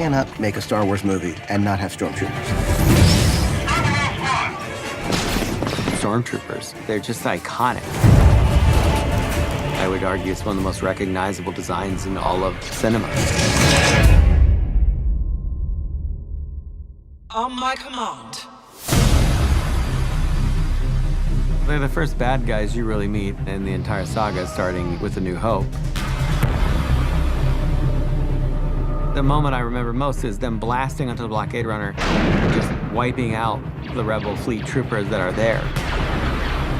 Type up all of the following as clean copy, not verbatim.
cannot make a Star Wars movie and not have Stormtroopers. Stormtroopers, they're just iconic. I would argue it's one of the most recognizable designs in all of cinema. On my command. They're the first bad guys you really meet in the entire saga, starting with A New Hope. The moment I remember most is them blasting onto the blockade runner, just wiping out the rebel fleet troopers that are there.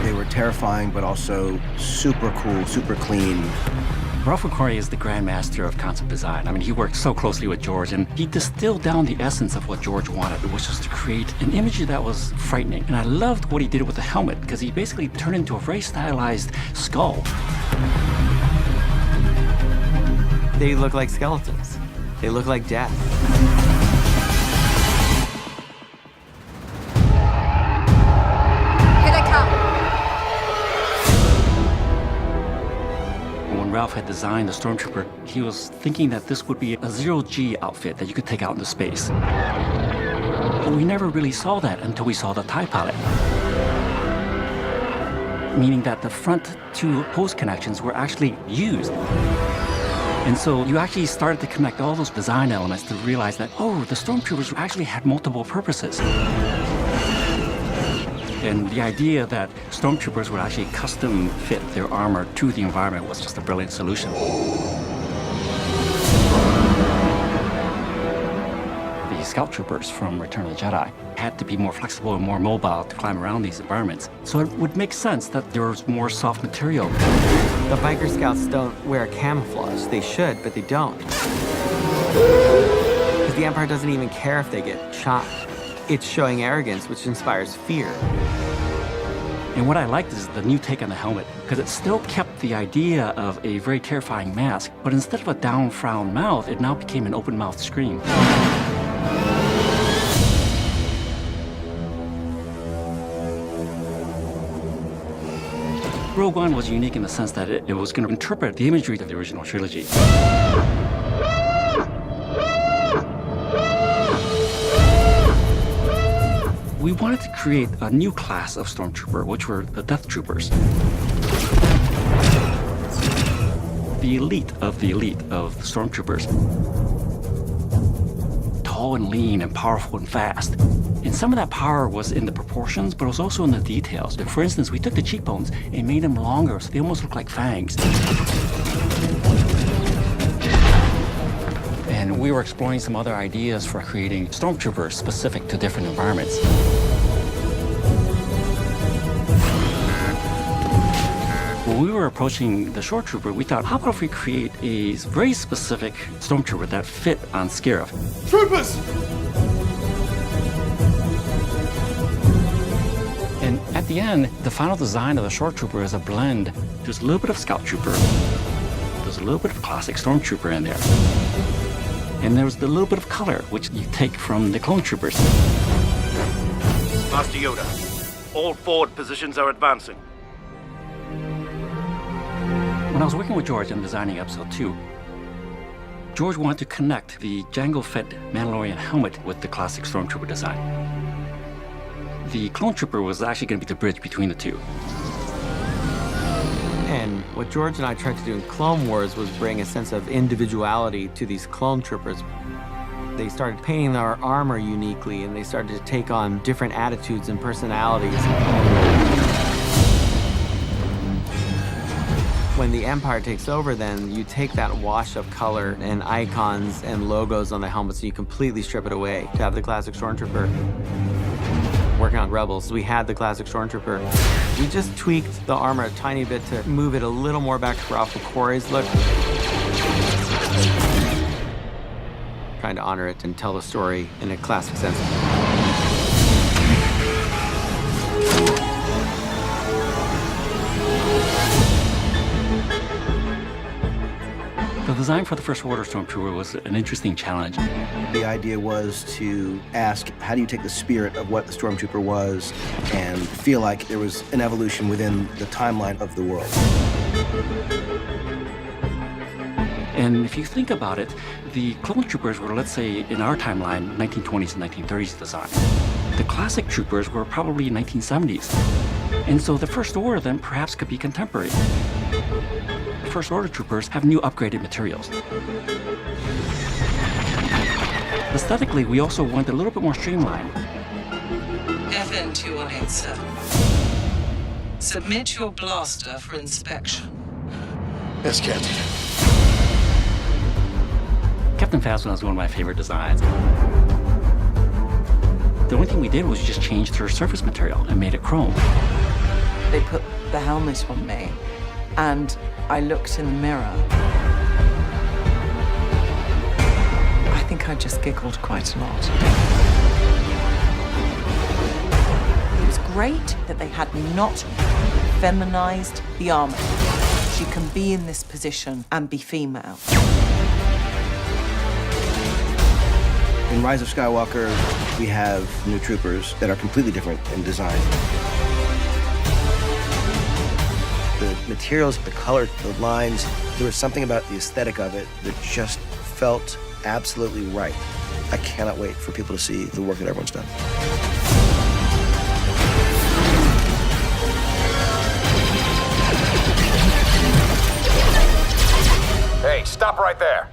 They were terrifying, but also super cool, super clean. Ralph McQuarrie is the grandmaster of concept design. I mean, he worked so closely with George, and he distilled down the essence of what George wanted, which was to create an image that was frightening. And I loved what he did with the helmet, because he basically turned into a very stylized skull. They look like skeletons. They look like death. Here they come. When Ralph had designed the Stormtrooper, he was thinking that this would be a zero-G outfit that you could take out into space. But we never really saw that until we saw the TIE Pilot. Meaning that the front two hose connections were actually used. And so you actually started to connect all those design elements to realize that, oh, the Stormtroopers actually had multiple purposes. And the idea that Stormtroopers would actually custom fit their armor to the environment was just a brilliant solution. The Scout Troopers from Return of the Jedi had to be more flexible and more mobile to climb around these environments. So it would make sense that there was more soft material. The biker scouts don't wear camouflage. They should, but they don't. Because the Empire doesn't even care if they get shot. It's showing arrogance, which inspires fear. And what I liked is the new take on the helmet, because it still kept the idea of a very terrifying mask, but instead of a down-frown mouth, it now became an open-mouthed scream. Rogue One was unique in the sense that it was going to interpret the imagery of the original trilogy. We wanted to create a new class of Stormtrooper, which were the Death Troopers. The elite of the Stormtroopers. Tall and lean and powerful and fast. And some of that power was in the proportions, but it was also in the details. For instance, we took the cheekbones and made them longer, so they almost look like fangs. And we were exploring some other ideas for creating Stormtroopers specific to different environments. When we were approaching the Shore Trooper, we thought, how about if we create a very specific Stormtrooper that fit on Scarif? Troopers! And at the end, the final design of the Shore Trooper is a blend. There's a little bit of Scout Trooper. There's a little bit of classic Stormtrooper in there. And there's the little bit of color, which you take from the Clone Troopers. Master Yoda, all forward positions are advancing. When I was working with George on designing Episode 2, George wanted to connect the Jango-Fett Mandalorian helmet with the classic Stormtrooper design. The Clone Trooper was actually going to be the bridge between the two. And what George and I tried to do in Clone Wars was bring a sense of individuality to these clone troopers. They started painting their armor uniquely, and they started to take on different attitudes and personalities. When the Empire takes over, then you take that wash of color and icons and logos on the helmets and you completely strip it away to have the classic Stormtrooper. Working on Rebels, we had the classic Stormtrooper. We just tweaked the armor a tiny bit to move it a little more back to Ralph McQuarrie's look. Trying to honor it and tell the story in a classic sense. The design for the First Order Stormtrooper was an interesting challenge. The idea was to ask, how do you take the spirit of what the Stormtrooper was and feel like there was an evolution within the timeline of the world? And if you think about it, the clone troopers were, let's say, in our timeline, 1920s and 1930s design. The classic troopers were probably 1970s. And so the First Order then perhaps could be contemporary. First Order troopers have new upgraded materials. Aesthetically, we also went a little bit more streamlined. FN 2187. Submit your blaster for inspection. Yes, Captain. Captain Phasma is one of my favorite designs. The only thing we did was just change her surface material and made it chrome. They put the helmet on me, and I looked in the mirror. I think I just giggled quite a lot. It was great that they had not feminized the armor. She can be in this position and be female. In Rise of Skywalker, we have new troopers that are completely different in design. The materials, the color, the lines, there was something about the aesthetic of it that just felt absolutely right. I cannot wait for people to see the work that everyone's done. Hey, stop right there.